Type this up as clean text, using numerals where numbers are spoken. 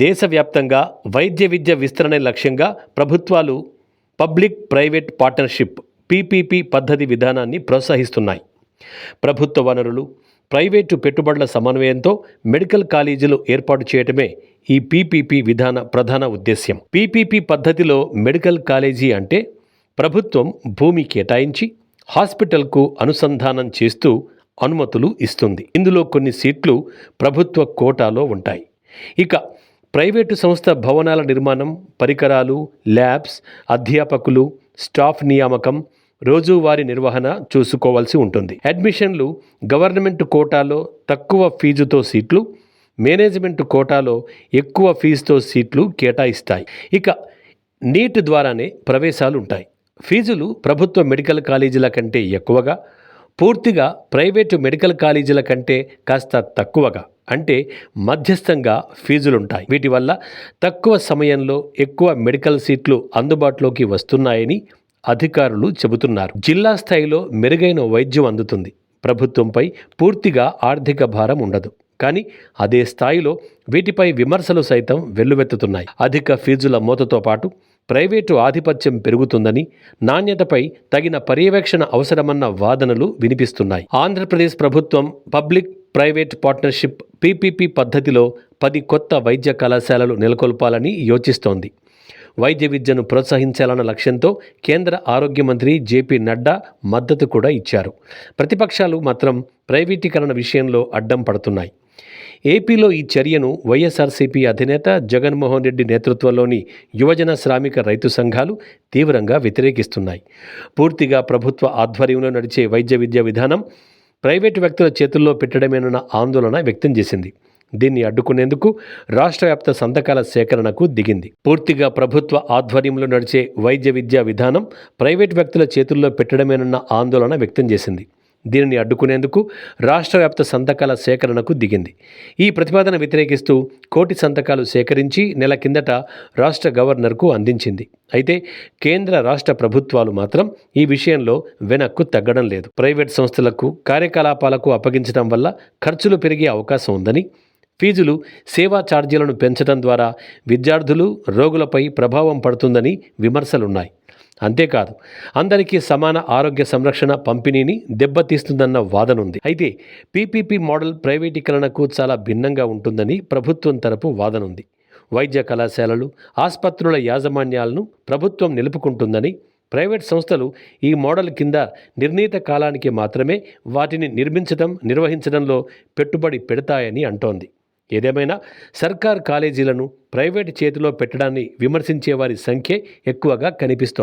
దేశవ్యాప్తంగా వైద్య విద్య విస్తరణ లక్ష్యంగా ప్రభుత్వాలు పబ్లిక్ ప్రైవేట్ పార్ట్నర్షిప్ పీపీపీ పద్ధతి విధానాన్ని ప్రోత్సహిస్తున్నాయి. ప్రభుత్వ వనరులు, ప్రైవేటు పెట్టుబడుల సమన్వయంతో మెడికల్ కాలేజీలు ఏర్పాటు చేయడమే ఈ పీపీపీ విధాన ప్రధాన ఉద్దేశ్యం. పీపీపీ పద్ధతిలో మెడికల్ కాలేజీ అంటే ప్రభుత్వం భూమి కేటాయించి హాస్పిటల్కు అనుసంధానం చేస్తూ అనుమతులు ఇస్తుంది. ఇందులో కొన్ని సీట్లు ప్రభుత్వ కోటాలో ఉంటాయి. ఇక ప్రైవేటు సంస్థ భవనాల నిర్మాణం, పరికరాలు, ల్యాబ్స్, అధ్యాపకులు, స్టాఫ్ నియామకం, రోజువారీ నిర్వహణ చూసుకోవాల్సి ఉంటుంది. అడ్మిషన్లు గవర్నమెంట్ కోటాలో తక్కువ ఫీజుతో సీట్లు, మేనేజ్మెంట్ కోటాలో ఎక్కువ ఫీజుతో సీట్లు కేటాయిస్తాయి. ఇక నీట్ ద్వారానే ప్రవేశాలు ఉంటాయి. ఫీజులు ప్రభుత్వ మెడికల్ కాలేజీల కంటే ఎక్కువగా, పూర్తిగా ప్రైవేటు మెడికల్ కాలేజీల కంటే కాస్త తక్కువగా, అంటే మధ్యస్థంగా ఫీజులుంటాయి. వీటి వల్ల తక్కువ సమయంలో ఎక్కువ మెడికల్ సీట్లు అందుబాటులోకి వస్తున్నాయని అధికారులు చెబుతున్నారు. జిల్లా స్థాయిలో మెరుగైన వైద్యం అందుతుంది. ప్రభుత్వంపై పూర్తిగా ఆర్థిక భారం ఉండదు. కానీ అదే స్థాయిలో వీటిపై విమర్శలు సైతం వెల్లువెత్తుతున్నాయి. అధిక ఫీజుల మోతతో పాటు ప్రైవేటు ఆధిపత్యం పెరుగుతుందని, నాణ్యతపై తగిన పర్యవేక్షణ అవసరమన్న వాదనలు వినిపిస్తున్నాయి. ఆంధ్రప్రదేశ్ ప్రభుత్వం పబ్లిక్ ప్రైవేట్ పార్ట్నర్షిప్ పీపీపీ పద్ధతిలో 10 కొత్త వైద్య కళాశాలలు నెలకొల్పాలని యోచిస్తోంది. వైద్య విద్యను ప్రోత్సహించాలన్న లక్ష్యంతో కేంద్ర ఆరోగ్య మంత్రి జేపీ నడ్డా మద్దతు కూడా ఇచ్చారు. ప్రతిపక్షాలు మాత్రం ప్రైవేటీకరణ విషయంలో అడ్డం పడుతున్నాయి. ఏపీలో ఈ చర్యను వైఎస్ఆర్సీపీ అధినేత జగన్మోహన్ రెడ్డి నేతృత్వంలోని యువజన శ్రామిక రైతు సంఘాలు తీవ్రంగా వ్యతిరేకిస్తున్నాయి. పూర్తిగా ప్రభుత్వ ఆధ్వర్యంలో నడిచే వైద్య విద్య విధానం ప్రైవేటు వ్యక్తుల చేతుల్లో పెట్టడమేనన్న ఆందోళన వ్యక్తం చేసింది. దీన్ని అడ్డుకునేందుకు రాష్ట్ర వ్యాప్త సంతకాల సేకరణకు దిగింది. పూర్తిగా ప్రభుత్వ ఆధ్వర్యంలో నడిచే వైద్య విద్యా విధానం ప్రైవేటు వ్యక్తుల చేతుల్లో పెట్టడమేనన్న ఆందోళన వ్యక్తం చేసింది. దీనిని అడ్డుకునేందుకు రాష్ట్ర వ్యాప్త సంతకాల సేకరణకు దిగింది. ఈ ప్రతిపాదన వ్యతిరేకిస్తూ 1 కోటి సంతకాలు సేకరించి నెల కిందట రాష్ట్ర గవర్నర్కు అందించింది. అయితే కేంద్ర రాష్ట్ర ప్రభుత్వాలు మాత్రం ఈ విషయంలో వెనక్కు తగ్గడం లేదు. ప్రైవేట్ సంస్థలకు కార్యకలాపాలకు అప్పగించడం వల్ల ఖర్చులు పెరిగే అవకాశం ఉందని, ఫీజులు, సేవా ఛార్జీలను పెంచడం ద్వారా విద్యార్థులు, రోగులపై ప్రభావం పడుతుందని విమర్శలున్నాయి. అంతేకాదు, అందరికీ సమాన ఆరోగ్య సంరక్షణ పంపిణీని దెబ్బతీస్తుందన్న వాదనుంది. అయితే పీపీపీ మోడల్ ప్రైవేటీకరణకు చాలా భిన్నంగా ఉంటుందని ప్రభుత్వం తరపు వాదనుంది. వైద్య కళాశాలలు, ఆసుపత్రుల యాజమాన్యాలను ప్రభుత్వం నిలుపుకుంటుందని, ప్రైవేట్ సంస్థలు ఈ మోడల్ కింద నిర్ణీత కాలానికి మాత్రమే వాటిని నిర్వహించడంలో పెట్టుబడి పెడతాయని అంటోంది. ఏదేమైనా సర్కార్ కాలేజీలను ప్రైవేటు చేతిలో పెట్టడాన్ని విమర్శించే వారి సంఖ్యే ఎక్కువగా కనిపిస్తోంది.